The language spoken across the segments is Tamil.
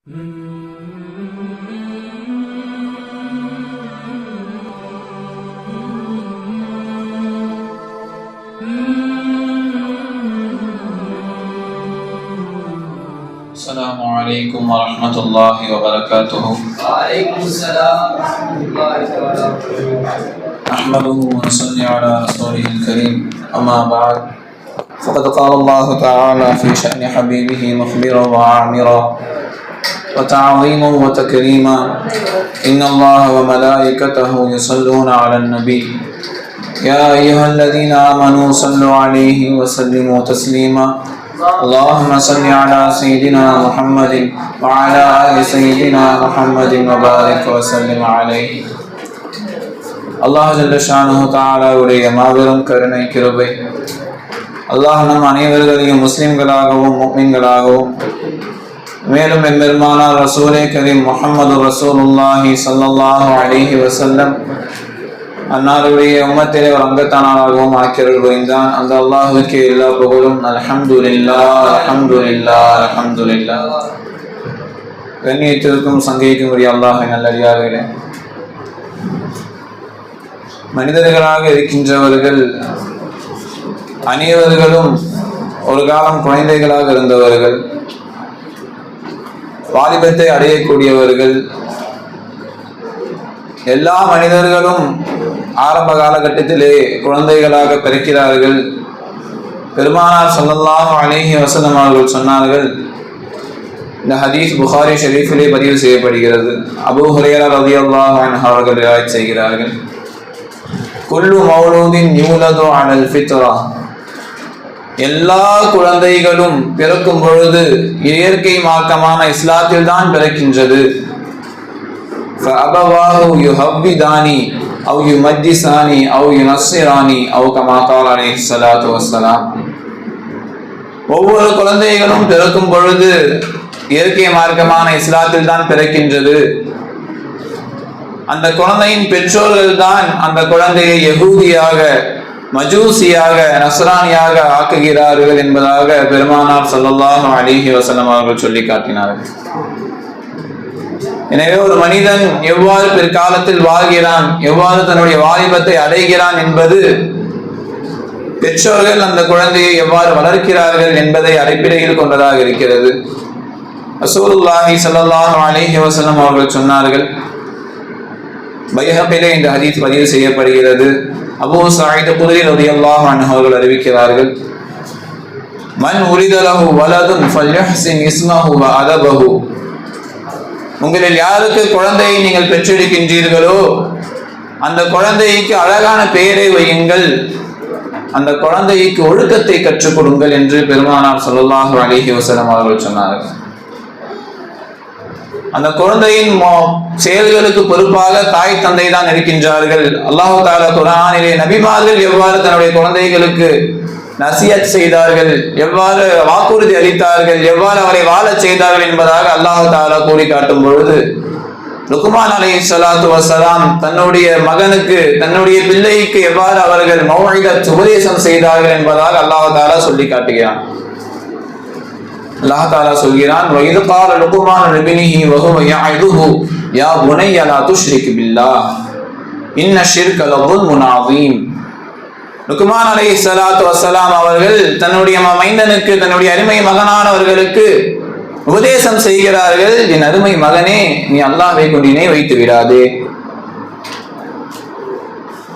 السلام عليكم ورحمة الله وبركاته. وعليكم السلام ورحمة الله وبركاته. نحمده ونصلي على رسوله الكريم. أما بعد فقد قال الله تعالى في شأن حبيبه مخبرا وعامرا وتعظيما وتكريما إن الله وملائكته يصلون على النبي يا أيها الذين آمنوا صلوا عليه وسلموا تسليما اللهم صل على سيدنا محمد وعلى آل سيدنا محمد وبارك وسلم عليه. அல்லாஹ் ஜல்ல ஷானுஹு தஆலா உடைய மாபெரும் கருணை கிருபை அல்லாஹ் நம் அனைவர்களையும் முஸ்லிம்களாகவும் முஃமின்களாகவும் மேலும் எம்பெருமானார் ரசூலே கரீம் முஹம்மது ரசூலுல்லாஹி ஸல்லல்லாஹு அலைஹி வஸல்லம் அன்னாருடைய உம்மத்திலே ஒரு அங்கத்தானாகவும் ஆக்கியருள் புரிந்தான். அந்த அல்லாஹுக்கு எல்லா புகழும். அல்ஹம்துலில்லாஹ் அல்ஹம்துலில்லாஹ் அல்ஹம்துலில்லாஹ். கண்ணியத்திற்கும் சங்கைக்கும் உரிய அல்லாஹ்வின் நல்லடியார்களே, மனிதர்களாக இருக்கின்றவர்கள் அனைவர்களும் ஒரு காலம் குழந்தைகளாக இருந்தவர்கள், வாலிபத்தை அடையக்கூடியவர்கள். எல்லா மனிதர்களும் ஆரம்ப காலகட்டத்திலே குழந்தைகளாக பிறக்கிறார்கள். பெருமானார் ஸல்லல்லாஹு அலைஹி வஸல்லம் அவர்கள் சொன்னார்கள், இந்த ஹதீஸ் புகாரி ஷரீஃபிலே பதிவு செய்யப்படுகிறது. அபூ ஹுரைரா ரலியல்லாஹு அன்ஹு அவர்கள் ரிவாயத் செய்கிறார்கள், குல்லு மௌலூதின் யூலது அலல் ஃபித்ரா, எல்லா குழந்தைகளும் பிறக்கும் பொழுது இயற்கை மார்க்கமான இஸ்லாத்தில் தான் பிறக்கின்றது. فأبواه يهوداني أو يمجساني أو ينصراني أو كما قال عليه الصلاة والسلام. ஒவ்வொரு குழந்தைகளும் பிறக்கும் பொழுது இயற்கை மார்க்கமான இஸ்லாத்தில் தான் பிறக்கின்றது. அந்த குழந்தையின் பெற்றோர்கள் தான் அந்த குழந்தையை யகூதியாக, மஜூசியாக, நஸ்ரானியாக ஆக்குகிறார்கள் என்பதாக பெருமானார் ஸல்லல்லாஹு அலைஹி வஸல்லம் அவர்கள் சொல்லி காட்டினார்கள். எனவே ஒரு மனிதன் எவ்வாறு பிற்காலத்தில் வாழ்கிறான், எவ்வாறு தன்னுடைய வாலிபத்தை அடைகிறான் என்பது பெற்றோர்கள் அந்த குழந்தையை எவ்வாறு வளர்க்கிறார்கள் என்பதை அடிப்படையில் கொண்டதாக இருக்கிறது. ரசூலுல்லாஹி ஸல்லல்லாஹு அலைஹி வஸல்லம் அவர்கள் சொன்னார்கள், பைஹகிலே இந்த ஹதீஸ் பதிவு செய்யப்படுகிறது. அபூ சயீத் குத்ரி ரலியல்லாஹு அன்ஹு அவர்கள் அறிவிக்கிறார்கள், மன் உரித லஹு வலதுன் ஃபல்யஹ்சின் இஸ்மஹு வ அதபஹு, உங்களில் யாருக்கு குழந்தையை நீங்கள் பெற்றெடுக்கின்றீர்களோ அந்த குழந்தைக்கு அழகான பெயரை வையுங்கள், அந்த குழந்தைக்கு ஒழுக்கத்தை கற்றுக் கொடுங்கள் என்று பெருமானார் ஸல்லல்லாஹு அலைஹி வஸல்லம் அவர்கள் சொன்னார்கள். அந்த குழந்தையின் செயல்களுக்கு பொறுப்பாக தாய் தந்தை தான் இருக்கின்றார்கள். அல்லாஹ் தஆலா குர்ஆனிலே நபிமார்கள் எவ்வாறு தன்னுடைய குழந்தைகளுக்கு நசியத் செய்தார்கள், எவ்வாறு வாக்குறுதி அளித்தார்கள், எவ்வாறு அவரை வாழச் செய்தார்கள் என்பதாக அல்லாஹ் தஆலா கூறி காட்டும் பொழுது, லுக்மான் அலைஹிஸ்ஸலாத்து வஸ்ஸலாம் தன்னுடைய மகனுக்கு, தன்னுடைய பிள்ளைக்கு எவ்வாறு அவர்கள் மௌஇதத் உபதேசம் செய்தார்கள் என்பதாக அல்லாஹ் தஆலா சொல்லி காட்டுகிறான். அல்லாஹ் தஆலா சொல்கிறான், வஇது கால லுக்மான் லிப்னிஹி வஹுவ யஇதுஹு யா புனைய லா துஷ்ரிக் பில்லாஹ் இன்ன ஷிர்க லظுல்முன் அதீம். லுக்மான் அலைஹிஸ்ஸலாத்து வஸ்ஸலாம் அவர்கள் தன்னுடைய மைந்தனுக்கு, தன்னுடைய அருமை மகனானவர்களுக்கு உபதேசம் செய்கிறார்கள், என் அருமை மகனே, நீ அல்லாஹ்வை கொண்டு இணை வைத்து விடாதே.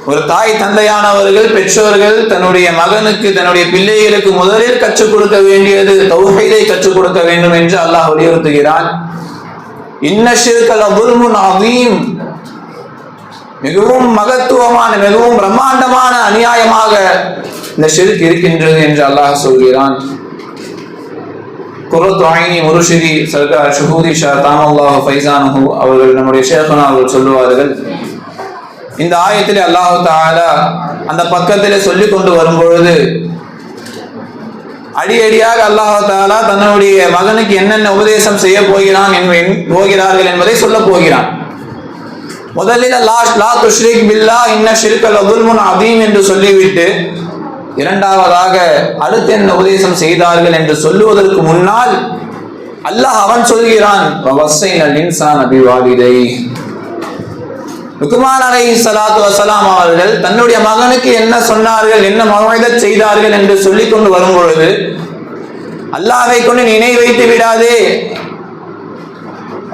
ஒரு தாய் தந்தையானவர்கள், பெற்றோர்கள் தன்னுடைய மகனுக்கு, தன்னுடைய பிள்ளைகளுக்கு முதலில் கற்றுக் கொடுக்க வேண்டியது தௌஹீதை கற்றுக் கொடுக்க வேண்டும் என்று அல்லாஹ் வலியுறுத்துகிறான். இன்ன ஷிர்க லظுல்முன் அதீம், மிகவும் மகத்துவமான, மிகவும் பிரம்மாண்டமான அநியாயமாக இந்த ஷிர்க் இருக்கின்றது என்று அல்லாஹ் சொல்கிறான். குர்ரத்து ஐனி முர்ஷிதி சர்கார் ஷுஹூதி ஷா தாமல்லாஹு ஃபைஸானுஹு அவர்கள், நம்முடைய ஷேഖனா அவர்கள் சொல்லுவார்கள், இந்த ஆயத்திலே அல்லாஹ் தஆலா அந்த பக்கத்திலே சொல்லிக் கொண்டு வரும் பொழுது அடியடியாக அல்லாஹ் தஆலா தன்னுடைய மகனுக்கு என்னென்ன உபதேசம் செய்ய போகிறார்கள் என்பதை சொல்ல போகிறான். முதலில் லா துஷ்ரிக் பில்லாஹ் இன்ன ஷிர்க லظுல்முன் அதீம் என்று சொல்லிவிட்டு இரண்டாவதாக அடுத்து என்ன உபதேசம் செய்தார்கள் என்று சொல்லுவதற்கு முன்னால் அல்லாஹ் அவன் சொல்கிறான், வவஸ்ஸைனல் இன்சான பிவாலிதைஹி. லுக்மான் அலைஹிஸ்ஸலாத்து வஸலாம் அவர்கள் தன்னுடைய மகனுக்கு என்ன சொன்னார்கள், என்ன மௌஇதத் செய்தார்கள் என்று சொல்லிக் கொண்டு வரும் பொழுது, அல்லாஹ்வை கொண்டு நினை வைத்து விடாதே,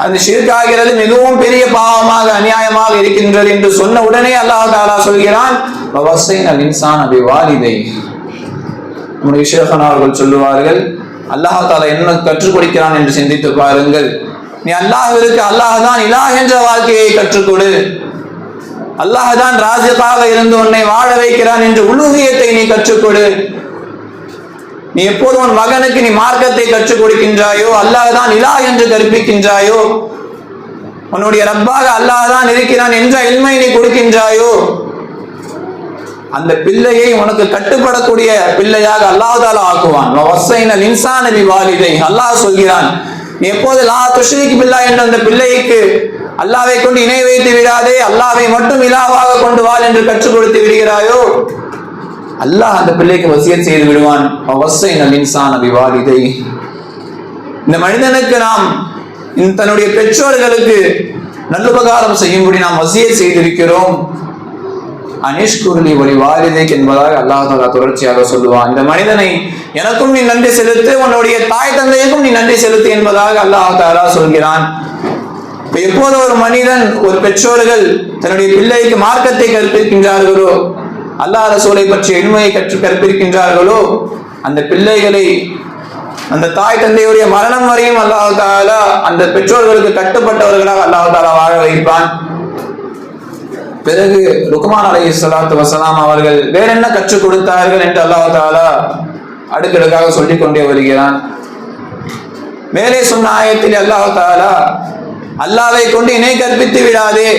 அது ஷிர்காகிறது, மிகவும் பெரிய பாவமாக அநியாயமாக இருக்கின்றது என்று சொன்ன உடனே அல்லாஹ் தஆலா சொல்கிறான், வவஸ்ஸைனல் இன்சான பிவாலிதைஹி. நம்முடைய ஷேഖனா அவர்கள் சொல்லுவார்கள், அல்லாஹ் தஆலா என்ன கற்றுக் கொடுக்கிறான் என்று சிந்தித்து பாருங்கள். நீ அல்லாஹ்விற்கு அல்லாஹ் தான் இலாஹ் என்ற வாழ்க்கையை கற்றுக் கொடு, அல்லாஹ் தான் ராஸிகாக இருந்து உன்னை வாழ வைக்கிறான் என்ற உலூஹியத்தை நீ கற்றுக்கொடு. நீ எப்போது உன் மகனுக்கு நீ மார்க்கத்தை கற்றுக் கொடுக்கின்றாயோ, அல்லாஹ் தான் இலாஹ் என்று கற்பிக்கின்றாயோ, உன்னுடைய ரப்பாக அல்லாஹ் தான் இருக்கிறான் என்ற இல்மை நீ கொடுக்கின்றாயோ, அந்த பிள்ளையை உனக்கு கட்டுப்படக்கூடிய பிள்ளையாக அல்லாஹ் தஆலா ஆக்குவான். வவஸ்ஸைனல் இன்சான பிவாலிதைஹி. அல்லாஹ் சொல்கிறான், நீ எப்போது லா துஷ்ரிக் பில்லாஹ் என்ற அந்த பிள்ளைக்கு அல்லாஹ்வை கொண்டு இணை வைத்து விடாதே, அல்லாஹ்வை மட்டும் இலாஹாக கொண்டு வாழ் என்று கற்றுக் கொடுத்து விடுகிறாயோ, அல்லாஹ் அந்த பிள்ளைக்கு வசியத் செய்து விடுவான். வவஸ்ஸைனல் இன்சான பிவாலிதைஹி. இந்த மனிதனுக்கு நாம் தன்னுடைய பெற்றோர்களுக்கு நல்லுபகாரம் செய்யும்படி நாம் வசியத் செய்திருக்கிறோம். அனிஷ்குர்லி ஒலி வாலிதைக் என்பதாக அல்லாஹ் தஆலா தொடர்ச்சியாக சொல்லுவான். இந்த மனிதனை எனக்கும் நீ நன்றி செலுத்து, உன்னுடைய தாய் தந்தைக்கும் நீ நன்றி செலுத்து என்பதாக அல்லாஹ் தஆலா சொல்கிறான். எப்போது ஒரு மனிதன், ஒரு பெற்றோர்கள் தன்னுடைய பிள்ளைக்கு மார்க்கத்தை கற்பிக்கின்றார்களோ, அல்லாஹ் ரசூலை பற்றிய இல்மையை கற்பிக்கின்றார்களோ, அந்த பிள்ளைகளை அந்த தாய் தந்தையுடைய மரணம் வரையும் அல்லாஹ் தஆலா அந்த பெற்றோர்களுக்கு கட்டுப்பட்டவர்களாக அல்லாஹ் தஆலா வாழ வைப்பான். பிறகு லுக்மான் அலைஹிஸ்ஸலாத்து வஸலாம் அவர்கள் வேற என்ன கற்றுக் கொடுத்தார்கள் என்று அல்லாஹ் தஆலா அடுக்கடுக்காக சொல்லிக் கொண்டே வருகிறான். மேலே சொன்ன ஆயத்தில் அல்லாஹ் தஆலா, அல்லாஹ்வை கொண்டு இணை கற்பித்து விடாதே,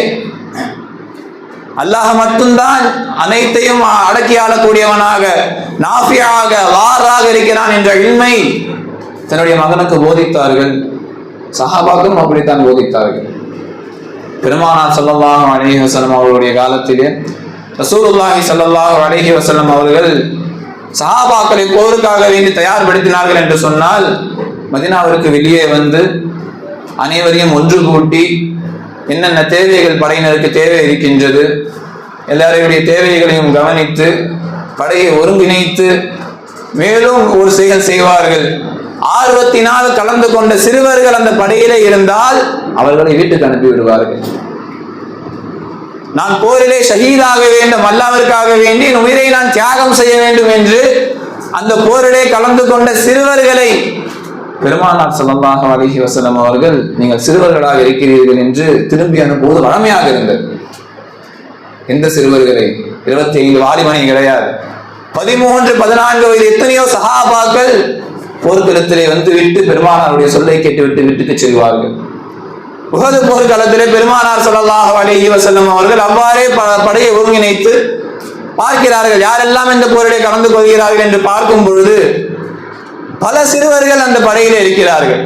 அல்லாஹ் மட்டும்தான் அனைத்தையும் அடக்கி ஆளக்கூடியவனாக, நாஃபியாக, வாராக இருக்கிறான் என்ற இல்மை தன்னுடைய மகனுக்கு போதித்தார்கள். சஹாபாக்களும் அப்படித்தான் போதித்தார்கள். பெருமானார் ஸல்லல்லாஹு அலைஹி வஸல்லம் அவர்களுடைய காலத்திலே ரசூலுல்லாஹி ஸல்லல்லாஹு அலைஹி வஸல்லம் அவர்கள் சஹாபாக்களை போருக்காக வேண்டி தயார்படுத்தினார்கள் என்று சொன்னால், மதீனாவிற்கு வெளியே வந்து அனைவரையும் ஒன்று கூட்டி என்னென்ன தேவைகள் படையினருக்கு தேவை இருக்கின்றது, எல்லாருடைய தேவைகளையும் கவனித்து படையை ஒருங்கிணைத்து மேலும் ஒரு செயல் செய்வார்கள். ஆர்வத்தினால் கலந்து கொண்ட சிறுவர்கள் அந்த படையிலே இருந்தால் அவர்களை வீட்டுக்கு அனுப்பி விடுவார்கள். நான் போரிலே ஷஹீதாக வேண்டும், அல்லாஹ்விற்காக வேண்டி என் உயிரை நான் தியாகம் செய்ய வேண்டும் என்று அந்த போரிலே கலந்து கொண்ட சிறுவர்களை பெருமானார் ஸல்லல்லாஹு அலைஹி வஸல்லம் அவர்கள், நீங்கள் சிறுவர்களாக இருக்கிறீர்கள் என்று திரும்பி அனுப்புவது வழமையாக இருந்தது. எந்த சிறுவர்களை? 25 வாலிபனை கிடையாது, 13, 14 வயது எத்தனையோ சஹாபாக்கள் போர்க்களத்திலே வந்து விட்டு பெருமானாருடைய சொல்லை கேட்டுவிட்டு வீட்டுக்கு செல்வார்கள். உஹது போர்க்களத்திலே பெருமானார் ஸல்லல்லாஹு அலைஹி வஸல்லம் அவர்கள் அவ்வாறே படையை ஒருங்கிணைத்து பார்க்கிறார்கள், யாரெல்லாம் இந்த போரிலே கலந்து கொள்கிறார்கள் என்று பார்க்கும் பொழுது பல சிறுவர்கள் அந்த படையிலே இருக்கிறார்கள்.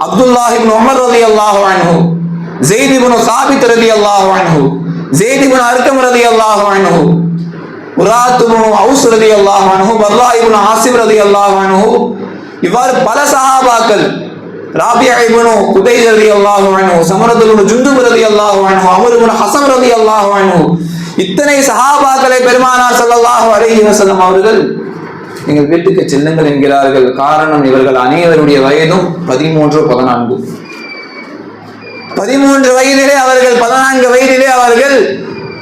அப்துல்லாஹ் இப்னு உமர் ரலியல்லாஹு அன்ஹு, ஸெய்த் இப்னு சாபித் ரலியல்லாஹு அன்ஹு, ஸெய்த் இப்னு அர்கம் ரலியல்லாஹு அன்ஹு, உராத் இப்னு அவுஸ் ரலியல்லாஹு அன்ஹு, பர்ரா இப்னு ஆசிப் ரலியல்லாஹு அன்ஹு, இவ்வாறு பல சஹாபாக்கள், ராபியா இப்னு குதைஸ் ரலியல்லாஹு அன்ஹு, சமரத் இப்னு ஜுந்துப் ரலியல்லாஹு அன்ஹு, அமர் இப்னு ஹஸன் ரலியல்லாஹு அன்ஹு, இத்தனை சஹாபாக்களை பெருமானார் ஸல்லல்லாஹு அலைஹி வஸல்லம் அவர்கள் நீங்கள் வீட்டுக்கு செல்லுங்கள் என்கிறார்கள். காரணம், இவர்கள் அனைவருடைய வயதும் 13, 14. 13 வயதிலே அவர்கள், 14 வயதிலே அவர்கள்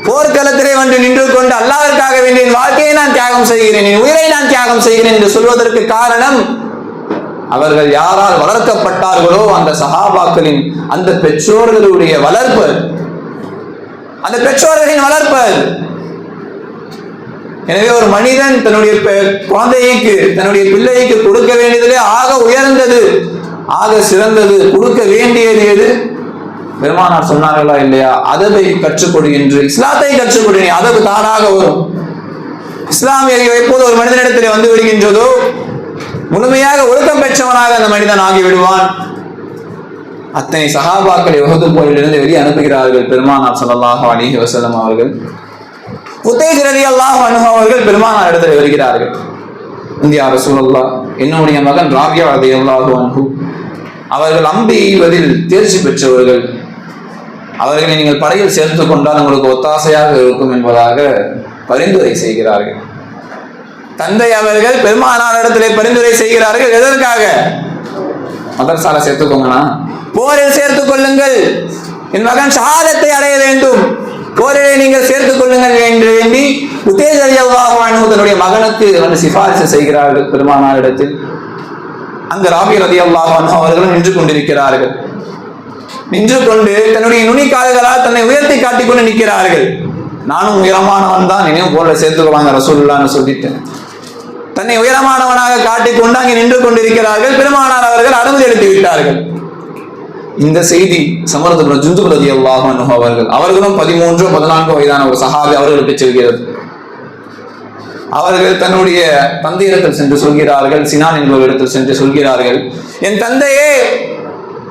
போர்க்களத்திலே வந்து நின்று கொண்டு அல்லாஹ்விற்காக வேண்டிய வாழ்க்கையை நான் தியாகம் செய்கிறேன், என் உயிரை நான் தியாகம் செய்கிறேன் என்று சொல்வதற்கு காரணம், அவர்கள் யாரால் வளர்க்கப்பட்டார்களோ அந்த சஹாபாக்களின் அந்த பெற்றோர்களுடைய வளர்ப்பு, அந்த பெற்றோர்களின் வளர்ப்பு. எனவே ஒரு மனிதன் தன்னுடைய குழந்தைக்கு, தன்னுடைய பிள்ளைக்கு கொடுக்க வேண்டியதிலே ஆக உயர்ந்தது, ஆக சிறந்தது, கொடுக்க வேண்டியது எது? பெருமானார் சொன்னார்களா இல்லையா? அதபை கற்றுக் கொடு என்று, இஸ்லாத்தை கற்றுக் கொடு. அதபு தானாக வரும். இஸ்லாமிய எப்போது ஒரு மனிதனிடத்திலே வந்து விடுகின்றதோ முழுமையாக ஒழுக்கம் பெற்றவனாக அந்த மனிதன் ஆகி விடுவான். அத்தனை சஹாபாக்களை உஹது போரிலிருந்து வெளியே அனுப்புகிறார்கள் பெருமானார் ஸல்லல்லாஹு அலைஹி வஸல்லம் அவர்கள். குதைஸ் ரலியல்லாஹு அன்ஹு அவர்கள் பெருமானார் இடத்தில் வருகிறார்கள். இந்தியா ரசூலுல்லாஹ், என்னுடைய மகன் ராபியா ரலியல்லாஹு அன்ஹு அவர்கள் அம்பு எய்வதில் தேர்ச்சி பெற்றவர்கள், அவர்களை நீங்கள் படையில் சேர்த்து கொண்டால் உங்களுக்கு ஒத்தாசையாக இருக்கும் என்பதாக பரிந்துரை செய்கிறார்கள். தந்தை அவர்கள் பெருமானார் இடத்திலே பரிந்துரை செய்கிறார்கள். எதற்காக? மதரசால சேர்த்துக்கோங்கண்ணா, போரில் சேர்த்துக் கொள்ளுங்கள், என் மகன் ஷஹாதத்தை அடைய வேண்டும், போரிலே நீங்கள் சேர்த்துக் கொள்ளுங்கள் என்று வேண்டி உத்தேஜ் ரலியல்லாஹு அன்ஹு தன்னுடைய மகனுக்கு வந்து சிபாரிசு செய்கிறார்கள் பெருமானாரிடத்தில். அங்கு ராபி ரலியல்லாஹு அன்ஹு அவர்களும் நின்று கொண்டிருக்கிறார்கள். நின்று கொண்டு தன்னுடைய நுனிக்கால்களால் தன்னை உயர்த்தி காட்டிக்கொண்டு நிற்கிறார்கள். நானும் உயரமானவன் தான், என்னையும் போல சேர்த்துக்குவாங்க ரசூலுல்லாஹ்னு சொல்லிட்டு தன்னை உயரமானவனாக காட்டிக்கொண்டு அங்கே நின்று கொண்டிருக்கிறார்கள். பெருமானார் அவர்கள் அனுமதி அளித்து விட்டார்கள். இந்த செய்தி சமரத் இப்னு ஜுந்துப் ரலியல்லாஹு அன்ஹு அவர்களும் 13-14 வயதான ஒரு சஹாபி அவர்களுக்கு செல்கிறது. அவர்கள் தன்னுடைய தந்தையிடத்தில் சென்று சொல்கிறார்கள், சினான் என்பவரிடத்தில் சென்று சொல்கிறார்கள், என் தந்தையே,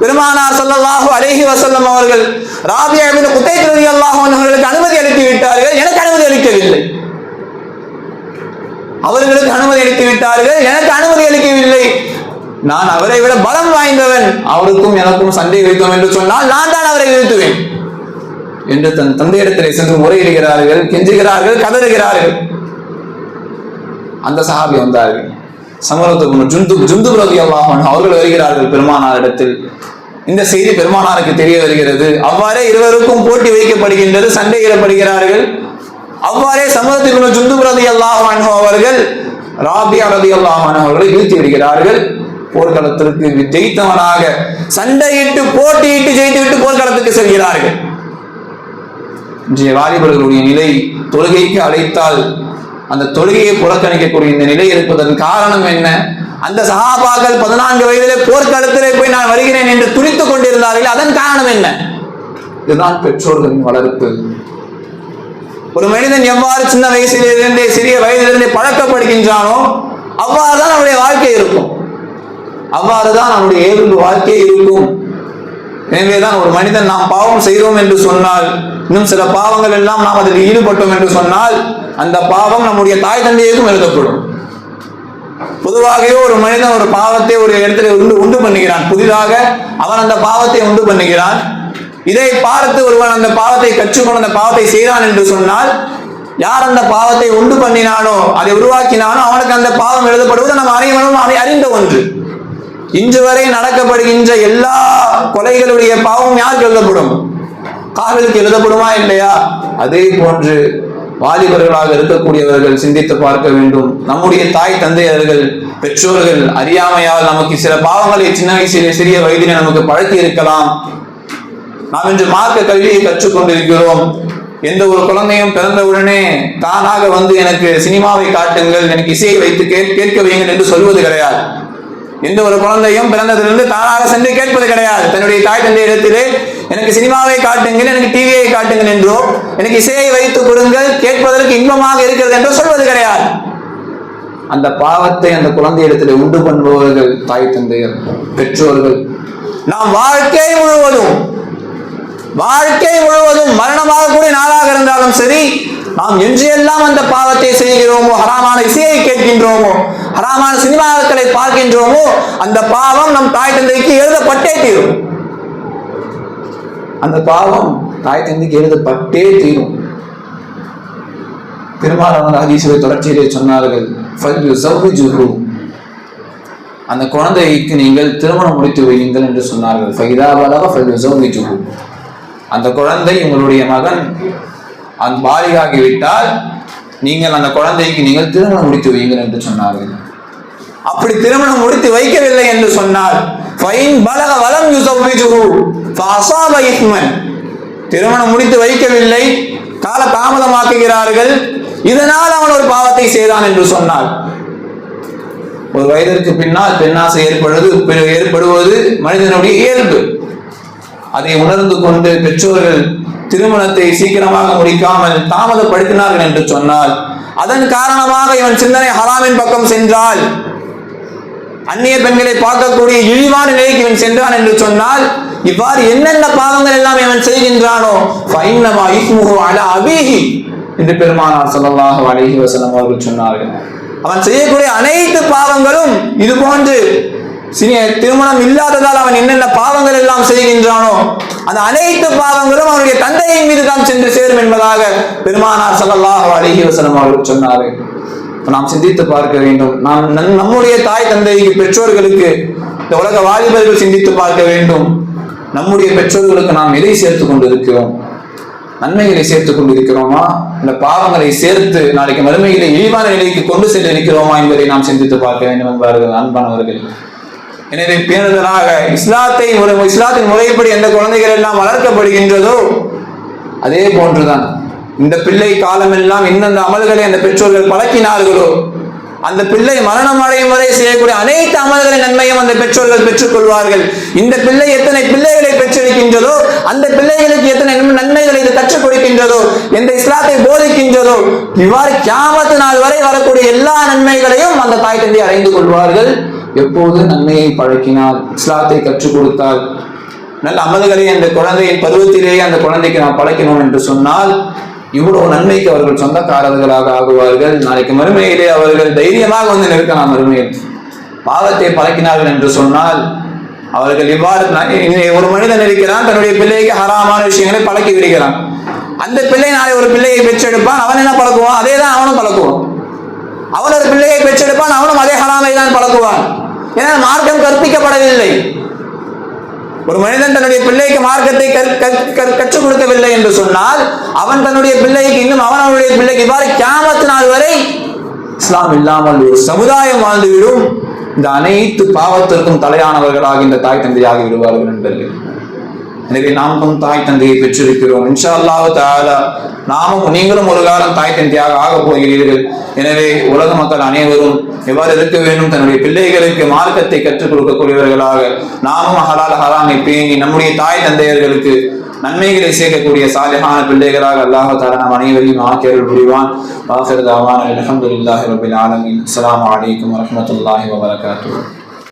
பெருமானார் ஸல்லல்லாஹு அலைஹி வஸல்லம் அவர்கள் ராபியா இப்னு குதைத் ரலியல்லாஹு அன்ஹு அவர்களுக்கு அனுமதி அளித்து விட்டார்கள், எனக்கு அனுமதி அளிக்கவில்லை. அவர்களுக்கு அனுமதி அளித்து விட்டார்கள், எனக்கு அனுமதி அளிக்கவில்லை. நான் அவரை விட பலம் வாய்ந்தவன், அவருக்கும் எனக்கும் சண்டை வைத்தோம் என்று சொன்னால் நான் தான் அவரை வீழ்த்துவேன் என்று தன் தந்தையிடத்திலே சென்று முறையிடுகிறார்கள், கெஞ்சுகிறார்கள், கதறுகிறார்கள். அந்த சஹாபி வந்தார்கள், சமரத் இப்னு ஜுந்துப் ரலியல்லாஹு அன்ஹு அவர்கள் வருகிறார்கள் பெருமானாரிடத்தில். இந்த செய்தி பெருமானாருக்கு தெரிய வருகிறது. அவ்வாறே இருவருக்கும் போட்டி வைக்கப்படுகின்றது, சண்டையிடப்படுகிறார்கள். அவ்வாறே சமரத் இப்னு ஜுந்துப் ரலியல்லாஹு அன்ஹு அவர்கள் ராபியா ரலியல்லாஹு அன்ஹு அவர்களை வீழ்த்தி விடுகிறார்கள். போர்க்களத்திற்கு ஜெயித்தவனாக சண்டையிட்டு போட்டியிட்டு ஜெயித்துவிட்டு போர்க்களத்துக்கு செல்கிறார்கள். இன்றைய வாலிபர்களுடைய நிலை, தொழுகைக்கு அழைத்தால் அந்த தொழுகையை புறக்கணிக்கக்கூடிய இந்த நிலை இருப்பதன் காரணம் என்ன? அந்த சஹாபாக்கள் 14 வயதிலே போர்க்களத்திலே போய் நான் வருகிறேன் என்று துடித்துக் கொண்டிருந்தார்கள். அதன் காரணம் என்ன? இதுதான் பெற்றோர்களின் வளர்ப்பு. ஒரு மனிதன் எவ்வாறு சின்ன வயசிலிருந்தே சிறிய வயதிலிருந்தே பழக்கப்படுகின்றானோ அவ்வாறுதான் அவனுடைய வாழ்க்கை இருக்கும், அவ்வாறுதான் அவனுடைய இயல்பு வாழ்க்கை இருக்கும். எனவேதான் ஒரு மனிதன் நாம் பாவம் செய்தோம் என்று சொன்னால், இன்னும் சில பாவங்கள் எல்லாம் நாம் அதில் ஈடுபட்டோம் என்று சொன்னால், அந்த பாவம் நம்முடைய தாய் தந்தையருக்கும் எழுதப்படும். பொதுவாகவே ஒரு மனிதன் ஒரு பாவத்தை ஒரு இடத்துல உண்டு பண்ணுகிறான், புதிதாக அவன் அந்த பாவத்தை உண்டு பண்ணுகிறான். இதை பார்த்து ஒருவன் அந்த பாவத்தை கற்றுக்கொண்டு அந்த பாவத்தை செய்தான் என்று சொன்னால், யார் அந்த பாவத்தை உண்டு பண்ணினானோ, அதை உருவாக்கினானோ, அவனுக்கு அந்த பாவம் எழுதப்படுவது நம்ம அனைவரும் அறிந்த ஒன்று. இன்று வரை நடக்கப்படுகின்ற எல்லா கொலைகளுடைய பாவம் யாருக்கு எழுதப்படும்? காவலுக்கு எழுதப்படுமா இல்லையா? அதே போன்று வாலிபர்களாக இருக்கக்கூடியவர்கள் சிந்தித்து பார்க்க வேண்டும். நம்முடைய தாய் தந்தையர்கள், பெற்றோர்கள் அறியாமையால் நமக்கு சில பாவங்களை சின்ன வயசிலே சிறிய வயதிலே நமக்கு பழக்கி இருக்கலாம். நாம் இன்று மார்க்க கல்வியை கற்றுக்கொண்டிருக்கிறோம். எந்த ஒரு குழந்தையும் பிறந்தவுடனே தானாக வந்து எனக்கு சினிமாவை காட்டுங்கள், எனக்கு இசையை வைத்து கேட்க வையுங்கள் என்று சொல்வது கிடையாது. எந்த ஒரு குழந்தையும் பிறந்ததிலிருந்து தானாக சென்று கேட்பது கிடையாது. தன்னுடைய தாய் தந்தை இடத்திலே எனக்கு சினிமாவை காட்டுங்கள், எனக்கு டிவியை காட்டுங்கள் என்றோ, எனக்கு இசையை வைத்துக் கொடுங்கள், கேட்பதற்கு இன்பமாக இருக்கிறது என்றோ சொல்வது கிடையாது. அந்த பாவத்தை அந்த குழந்தை இடத்திலே உண்டு பண்ணுபவர்கள் தாய் தந்தையர், பெற்றோர்கள். நாம் வாழ்க்கை முழுவதும் மரணமாக கூடிய நாளாக இருந்தாலும் சரி, நாம் என்றெல்லாம் அந்த பாவத்தை செய்கிறோமோ, ஹராமான இசையை கேட்கின்றோமோ, ஹராமான சினிமாக்களை பார்க்கின்றோமோ, அந்த பாவம் நம் தாய் தந்தைக்கு எழுதப்பட்டே தீரும். அந்த பாவம் தாய் தந்தைக்கு எழுதப்பட்டே தீரும். பெருமாள் ஹதீஸிலே தொடர்ச்சியிலே சொன்னார்கள், அந்த குழந்தைக்கு நீங்கள் திருமணம் முடித்து வையுங்கள் என்று சொன்னார்கள். அந்த குழந்தை உங்களுடைய மகன் அந்த பாலிகாகிவிட்டால் நீங்கள் அந்த குழந்தைக்கு நீங்கள் திருமணம் முடித்து வையுங்கள் என்று சொன்னார்கள். அப்படி திருமணம் முடித்து வைக்கவில்லை என்று சொன்னால் திருமணம் முடித்து வைக்கவில்லை, கால தாமதமாக்குகிறார்கள், இதனால் அவன் ஒரு பாவத்தை செய்தான் என்று சொன்னார். ஒரு வயதிற்கு பின்னால் பெண்ணாசை ஏற்படுவது மனிதனுடைய இயல்பு. அதை உணர்ந்து கொண்டு பெற்றோர்கள் திருமணத்தை சீக்கிரமாக முடிக்காமல் தாமதப்படுத்தினார்கள் என்று சொன்னால், அதன் காரணமாக இவன் சிந்தனை ஹராமின் பக்கம் சென்றால், அந்நிய பெண்களை பார்க்கக்கூடிய இழிவான நிலைக்கு இவன் சென்றான் என்று சொன்னால், இவ்வாறு என்னென்ன பாவங்கள் எல்லாம் இவன் செய்கின்றானோ என்று பெருமானார் ஸல்லல்லாஹு அலைஹி வஸல்லம் அவர்கள் சொன்னார்கள். அவன் செய்யக்கூடிய அனைத்து பாவங்களும் இது போன்று திருமணம் இல்லாததால் அவன் என்னென்ன பாவங்கள் எல்லாம் செய்கின்றானோ அந்த அனைத்து பாவங்களும் அவனுடைய தந்தையின் மீது தான் சென்று சேரும் என்பதாக பெருமானார் ஸல்லல்லாஹு அலைஹி வஸல்லம் அவர்கள் சொன்னார்கள். நாம் சிந்தித்து பார்க்க வேண்டும். நாம் நம்முடைய தாய் தந்தைக்கு, பெற்றோர்களுக்கு, இந்த உலக வாலிபர்கள் சிந்தித்து பார்க்க வேண்டும். நம்முடைய பெற்றோர்களுக்கு நாம் எதை சேர்த்துக் கொண்டிருக்கிறோம்? நன்மைகளை சேர்த்துக் கொண்டிருக்கிறோமா, இந்த பாவங்களை சேர்த்து நாளைக்கு மறுமையிலே இழிவான நிலைக்கு கொண்டு சென்றிருக்கிறோமா என்பதை நாம் சிந்தித்து பார்க்க வேண்டும் என்பார்கள் அன்பானவர்கள். எனவே பேணுதலாக இஸ்லாத்தின் முறைப்படி எந்த குழந்தைகள் எல்லாம் வளர்க்கப்படுகின்றதோ அதே போன்றுதான் இந்த பிள்ளை காலமெல்லாம் எந்தெந்த அமல்களை அந்த பெற்றோர்கள் பழக்கினார்களோ அந்த பிள்ளை மரணம் அடையும் வரை செய்யக்கூடிய அனைத்து அமல்களின் நன்மையும் அந்த பெற்றோர்கள் பெற்றுக் கொள்வார்கள். இந்த பிள்ளை எத்தனை பிள்ளைகளை பெற்றிருக்கின்றதோ அந்த பிள்ளைகளுக்கு எத்தனை நன்மைகளை இது கற்றுக் கொடுக்கின்றதோ, எந்த இஸ்லாத்தை போதிக்கின்றதோ, இவ்வாறு கியாமத் நாள் வரை வரக்கூடிய எல்லா நன்மைகளையும் அந்த தாய் தந்தை அடைந்து கொள்வார்கள். எப்போது நன்மையை பழக்கினால், இஸ்லாத்தை கற்றுக் கொடுத்தால், நல்ல அமல்களை அந்த குழந்தையின் பருவத்திலேயே அந்த குழந்தைக்கு நாம் பழக்கினோம் என்று சொன்னால் இவ்வளவு நன்மைக்கு அவர்கள் சொந்தக்காரர்களாக ஆகுவார்கள். நாளைக்கு மறுமையிலே அவர்கள் தைரியமாக வந்து நிற்கலாம். மறுமையில் பாவத்தை பழக்கினார்கள் என்று சொன்னால் அவர்கள் இவ்வாறு, ஒரு மனிதன் இருக்கிறான், தன்னுடைய பிள்ளைக்கு ஹராமான விஷயங்களை பழக்கி விடுகிறான். அந்த பிள்ளை நாளை ஒரு பிள்ளையை பெற்றெடுப்பான். அவன் என்ன பழக்குவான்? அதே தான் அவனும் பழக்குவான். அவன் ஒரு பிள்ளையை பெற்றெடுப்பான், அவனும் அதே ஹராமை தான் பழக்குவான். ஏன்னா மார்க்கம் கற்பிக்கப்படவில்லை. ஒரு மனிதன் தன்னுடைய பிள்ளைக்கு மார்க்கத்தை கற்றுக் கொடுக்கவில்லை என்று சொன்னால் அவன் தன்னுடைய பிள்ளைக்கு இன்னும் அவனுடைய பிள்ளைக்கு இவ்வாறு கியாமத் நாள் வரை இஸ்லாம் இல்லாமல் ஒரு சமுதாயம் வாழ்ந்துவிடும். இந்த அனைத்து பாவத்திற்கும் தலையானவர்களாக இந்த தாய் தந்தையாகி விடுவார்கள் நண்பர்கள். எனவே நாமும் தாய் தந்தையை பெற்றிருக்கிறோம். இன்ஷா அல்லாஹ் தஆலா நாமும் நீங்களும் ஒரு காலம் தாய் தந்தையாக ஆக போகிறீர்கள். எனவே உலக மக்கள் அனைவரும் எவ்வாறு இருக்க வேண்டும், தன்னுடைய பிள்ளைகளுக்கு மார்க்கத்தை கற்றுக் கொடுக்கக்கூடியவர்களாக நாமும் ஹலால் ஹராமை பேணி நம்முடைய தாய் தந்தையர்களுக்கு நன்மைகளை சேர்க்கக்கூடிய சாலிஹான பிள்ளைகளாக அல்லாஹ் தஆலா நம் அனைவரையும் ஆக்கியருள் புரிவான். ஆகிர் தஅவானா அல்ஹம்துலில்லாஹி ரப்பில் ஆலமீன். அஸ்ஸலாமு அலைக்கும் வரஹ்மத்துல்லாஹி வபரகாத்துஹு.